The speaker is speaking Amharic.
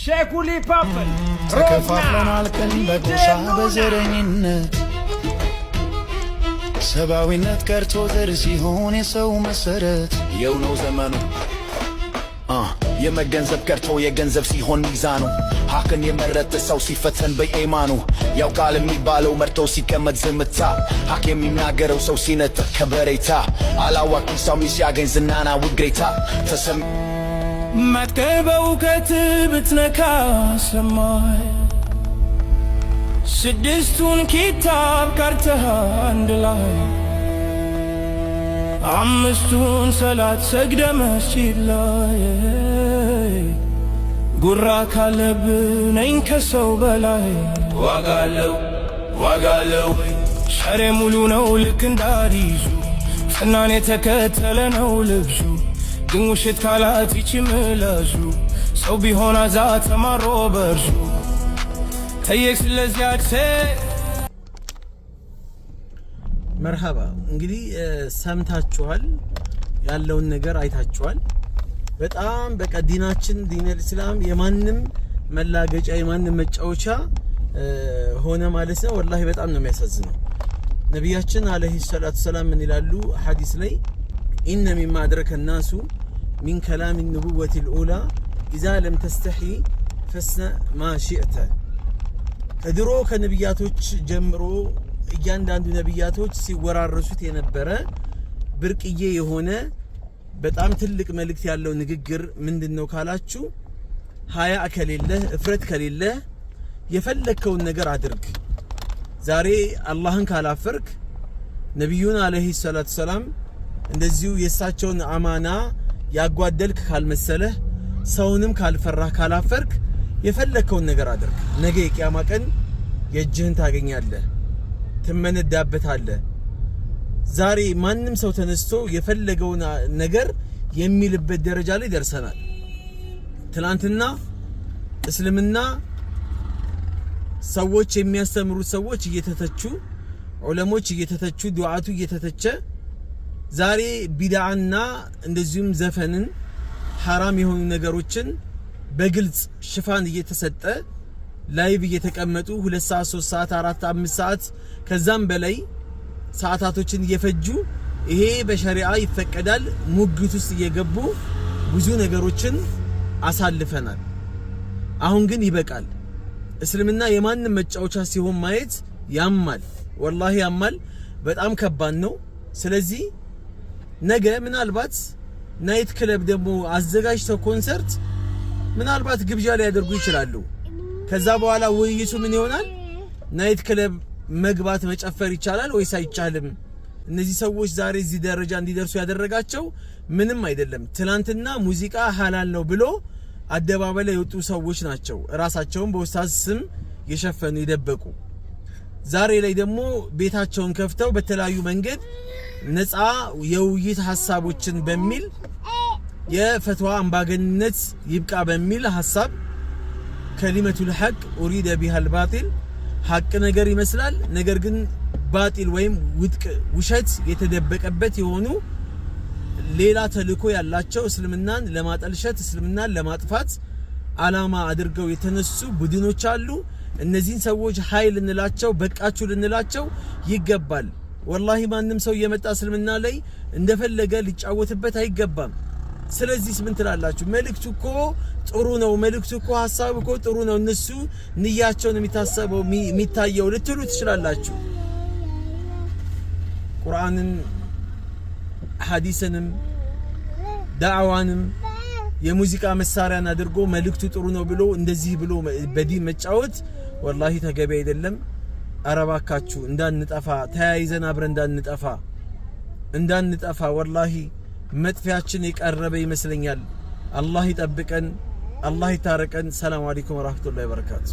Shekuli Papa, ተከፋፍለናል ቀን በጎሳ በዘረኝነት ሰብአዊነት ቀርቶ ዘር ሲሆን የሰው መሰረት የው ነው ዘመኑ የመገንዘብ ቀርቶ የገንዘብ ሲሆን ሚዛኑ ሐቅን የመረጠ ሰው ሲፈተን በኢማኑ ያውቃል የሚባለው መርቶ ሲቀመጥ ዝምታ ሐቅ የሚናገረው ሰው ሲነጥቅ ከበሬታ አላዋቂ ሰው ሲያገኝ ዝናና ውግሬታ ተሰሚ ማትቀርበው ከትብትነካ ሰማይ ስድስቱን ኪታብ ቀርተህ አንድ ላይ አምስቱን ሰላት ሰግደ መስጂድ ላይ ጉራ ካለብነኝ ከሰው በላይ ዋጋለው ሸሬ ሙሉ ነው ልክ እንዳሪዙ ፍናን የተከተለ ነው ልብሱ ግን ውሸት ካላት ይችምላዙ ሰው ቢሆን አዛ ተማሮ በርሱ ተየክ ስለዚያክሴ መርሃባ እንግዲህ ሰምታችኋል ያለውን ነገር አይታችኋል በጣም በቃ ዲናችን ዲነል እስላም የማንም መላገጫ የማንም መጫወቻ ሆነ ማለት ነው ወላሂ በጣም ነው የሚያሳዝነው ነብያችን አለይሂ ሰላቱ ሰላም ምን ይላሉ ሐዲስ ላይ ኢነ ሚማ አድረከ الناس من كلام النبوة الأولى إذا لم تستحي فاصنع ما شئت ከድሮ ከነብያቶች ጀምሮ እያንዳንዱ ነብያቶች ሲወራረሱት የነበረ ብርቅዬ የሆነ በጣም ትልቅ መልእክት ያለው ንግግር ምንድነው ካላችሁ ሀያ ከሌለ እፍረት ከሌለ የፈለከውን ነገር አድርግ ዛሬ አላህን ካላፈርክ ነብዩን አለይሂ ሰላቱ ሰላም እንደዚሁ የሳቸውን አማና ያጓደልክ ካልመሰለህ ሰውንም ካልፈራህ ካላፈርክ የፈለከውን ነገር አድርግ ነገ የቂያማ ቀን የእጅህን ታገኛለህ ትመነዳበታለህ ዛሬ ማንም ሰው ተነስቶ የፈለገውን ነገር የሚልበት ደረጃ ላይ ደርሰናል ትላንትና እስልምና ሰዎች የሚያስተምሩት ሰዎች እየተተቹ ዑለሞች እየተተቹ ዱዓቱ እየተተቸ ዛሬ ቢድዓና እንደዚሁም ዘፈንን حرام የሆኑ ነገሮችን በግልጽ ሽፋን እየተሰጠ ላይቭ እየተቀመጡ 2 ሰዓት 3 ሰዓት 4 5 ሰዓት ከዛም በላይ ሰዓታቶችን እየፈጁ ይሄ በሸሪዓ ይፈቀዳል ሙግት ውስጥ እየገቡ ብዙ ነገሮችን አሳልፈናል አሁን ግን ይበቃል እስልምና የማንም መጫወቻ ሲሆን ማየት ያማል ወላሂ ያማል በጣም ከባድ ነው ስለዚህ ነገ ምናልባት ናይት ክለብ ደግሞ አዘጋጅተው ኮንሰርት ምናልባት ግብዣ ላይ ያደርጉ ይችላሉ ከዛ በኋላ ውይይቱ ምን ይሆናል ናይት ክለብ መግባት መጨፈር ይቻላል ወይስ አይቻልም እነዚህ ሰዎች ዛሬ እዚህ ደረጃ እንዲደርሱ ያደረጋቸው ምንም አይደለም ትላንትና ሙዚቃ ሐላል ነው ብሎ አደባባይ ላይ የወጡ ሰዎች ናቸው ራሳቸውን በኡስታዝ ስም የሸፈኑ ይደበቁ ዛሬ ላይ ደግሞ ቤታቸውን ከፍተው በተለያዩ መንገድ ነፃ የውይይት ሐሳቦችን በሚል የፈትዋ አምባገነንነት ይብቃ በሚል ሐሳብ ከሊመቱል ሐቅ ኡሪደ ቢሃል ባጢል ሐቅ ነገር ይመስላል ነገር ግን ባጢል ወይም ውሸት የተደበቀበት የሆኑ ሌላ ተልእኮ ያላቸው እስልምናን ለማጠልሸት እስልምናን ለማጥፋት አላማ አድርገው የተነሱ ቡድኖች አሉ እነዚህን ሰዎች ኃይል እንላቸው በቃችሁ ልንላቸው ይገባል ወላሂ ማንም ሰው የመጣ እስልምና ላይ እንደፈለገ ሊጫወትበት አይገባም ስለዚህ ምን ትላላችሁ መልእክቱ እኮ ጥሩ ነው መልእክቱ እኮ ሐሳቡ እኮ ጥሩ ነው እነሱ ንያቸውን የሚታሰበው የሚታየው ልትሉ ትችላላችሁ ቁርአንን ሐዲስንም ዳዕዋንም የሙዚቃ መሳሪያን አድርጎ መልእክቱ ጥሩ ነው ብሎ እንደዚህ ብሎ በዲን መጫወት ወላሂ ተገቢ አይደለም አረባካችሁ እንዳንጠፋ ተያይዘን አብረን እንዳንጠፋ ወላሂ መጥፊያችን የቀረበ ይመስለኛል አላህ ይጠብቀን አላህ ይታረቀን ሰላም አለይኩም ወራህመቱላሂ ወበረካቱ